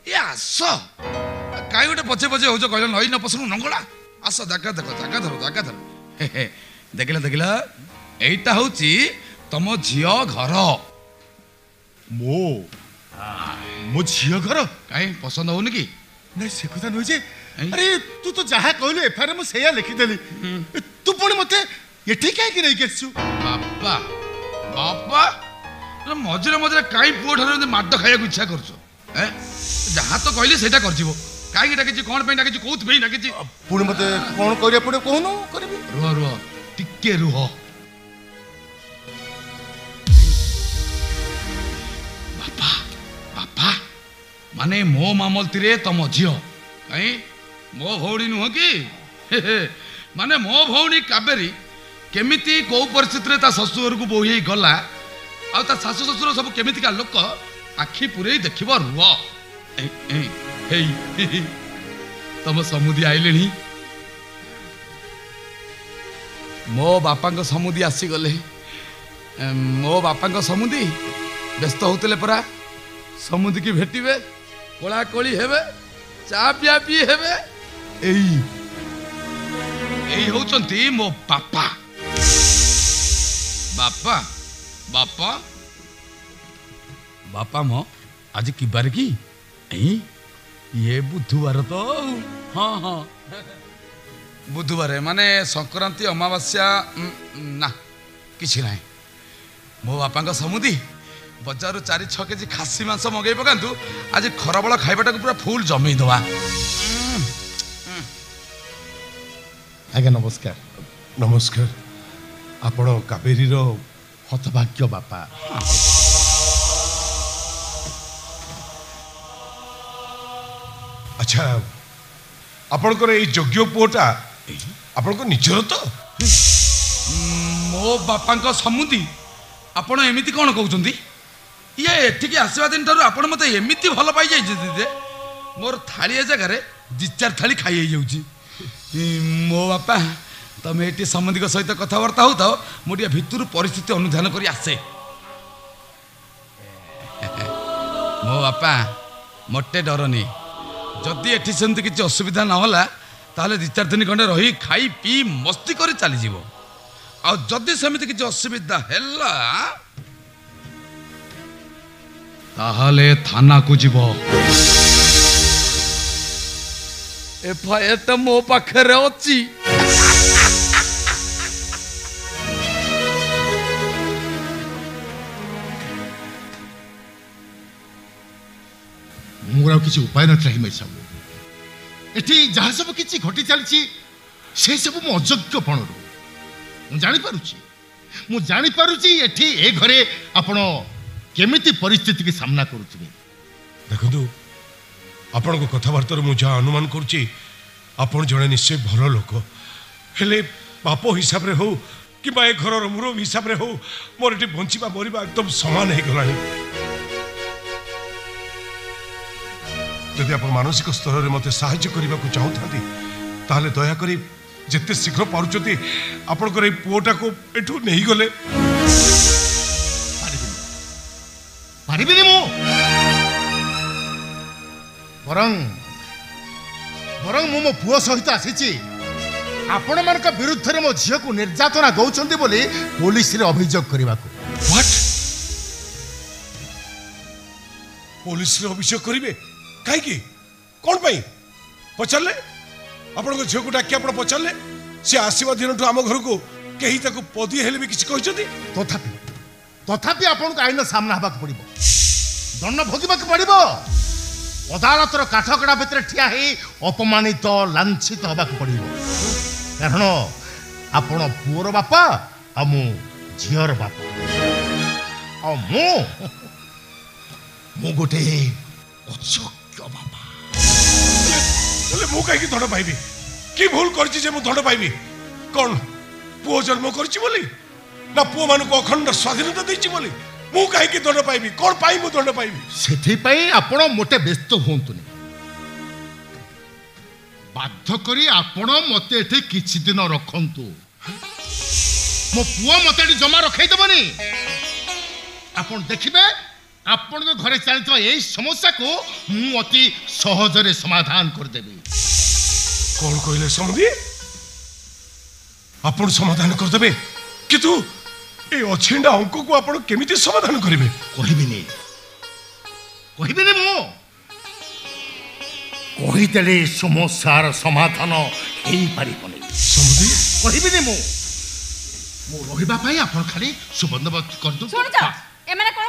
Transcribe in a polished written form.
ये आस कहीं गोटे पचे पचे हो कहल नई न पसंद नंगला आस जागा देख जागा धर देखला देखला एटा हूँ तुम झील घर मो मो झील घर कहीं पसंद होनी कि नहीं से कथा नुहे जे अरे तू तो जहाँ कहलु एफआईआर मु सेया लिखिदेली तू पुणी मते एठी काहे कि नहीं केसु बापा बापा मझे मझे कहीं पुओ ठार माड खाया इच्छा कर जहाँ तो कहली से कर कहीं डाकी कौन डाकी कौन डाकी पुणी मते कौन करिया पड़े कहनु करबी रुह रुह टिके रुह बापा बापा माने मो मामलती रे तुम झील कहीं मो भौणी नुह कि माने मो भौणी कावेरी केमिति कौ परिस्थिति ता शशुर को बोही गला आ ता शाशु शशुर सब केमितिका लोक आखि पुरे देखिब रुह तुम समुदी आइले मो बापा समुदी आसीगले मो बापा समुदी व्यस्त होते परा समुदी की भेटे कोला कोली हेबे चा पिया पी हेबे एई होचंती मो बापा बापा बापा बापा मो आज की बार की ये बुधवार तो हाँ हाँ बुधवार माने संक्रांति अमावास्या ना किसी ना मो बापा समुदी बजार 4-6 केजी खासी मांस मगई पकातु आज खराबेल खाइबाटा पूरा फुल जमी दवा आज्ञा नमस्कार नमस्कार आपण कावेरी हतभाग्य बापा अच्छा आपणकर ये योग्य पुओटा आपणको निजर तो मो बापा समुदी आपण एमिति कौन कहते ये एठिकी आसवा दिन ठार आप मत एमती भल पाई जाइए मोर थाली जगार 2-4 थाली खाई जाऊँगी मो बापा तुम ये समुदी सहित कथबार्ता हो था मुझे भितर परिस्थिति अनुधान कर आसे मो बापा मोटे डरनी जदि एठी सेमती किसी असुविधा ना होला ताले 2-4 दिन खंडे रही खाई पी मस्ती कर चली जीवो आ जदि सेमती किसी असुविधा हैला ताहले थाना को जीवो एफआईआर ता मो पाखरे अछि मोर किसी उपाय ना हिमेश साहू एठी जहाँ सब किसी घटी चली से सब मो अयोग्यपण मु जानी एठी ए घरे आपण केमिति परिस्थिति की सामना करुथिबे देखो आपण को कथबार्ता मु जहाँ अनुमान करुच्ची आपण जड़े निश्चय भल लोक हेले बाप हिसाब रे हो कि ए घर मुरब हिसाब रे हो मोर एठी बंचिबा मरिबा एकदम समान हो गलानी जदि आप मानसिक स्तर में मत साहाय्य करने को चाहूँ ताहले दयाकोरी जिते शीघ्र पार्टी आपणकर पुओटा को एठू नहीं गले पारिबिनी मु बरं मो पुओ सहित आसी आपण मान विरुद्ध में मो झील को निर्यातना दौरान बोली पुलिस रे अभियोग करने को व्हाट पुलिस रे अभियोग करिवे कहीं कौन पाई पचारे आपण झील को डाक आप पचारे सी आसवा दिन आम घर को कहीं पदी हेले भी किसी कहते तथापि तथापि आपन को आईन सामना हवा पड़ो दंड भोगवा पड़ो अदालतर काठकड़ा भितर ठिया ही अपमानित लांछित हवा पड़ो कारण आपण पुओर बापा आ मु झीर बापा आ मु गोटे मु कहीं दंड पाइबी कि भूल कर दंड पाइबी कौन पुओ जन्म कर ना पुओ मान को अखंड स्वाधीनता देछि बोली मु कहीं दंड पाइबी कौन पाई मु दंड पाइबी सेथि पई आपण मोटे व्यस्त होंतुनी बाध्य करी आपण मते एठी किछि दिन रखंतु मो पुओ मते जमा रखै देबनी आपण देखिबे ଆପଣଙ୍କ ଘରେ ଚାଲିଥିବା ଏଇ ସମସ୍ୟାକୁ ମୁଁ ଅତି ସହଜରେ ସମାଧାନ କରିଦେବି। କଣ କହିଲେ ସମୁଦି? ଆପଣ ସମାଧାନ କରିଦେବେ, କିନ୍ତୁ এই অছেন্ডা অঙ্কକୁ ଆପଣ କେମିତି ସମାଧାନ କରିବେ? କହିବିନି ମୁଁ କହିଦେଲେ ସମସ୍ୟାର ସମାଧାନ ହେଇପାରିବନି। ସମୁଦି କହିବିନି ମୁଁ ରହିବା ପାଇଁ ଆପଣ ଖାଲି ସୁବନ୍ଦୋବସ୍ତ କରିଦେବୁ। ଶୁଣୁଛ ଏମାନେ କଣ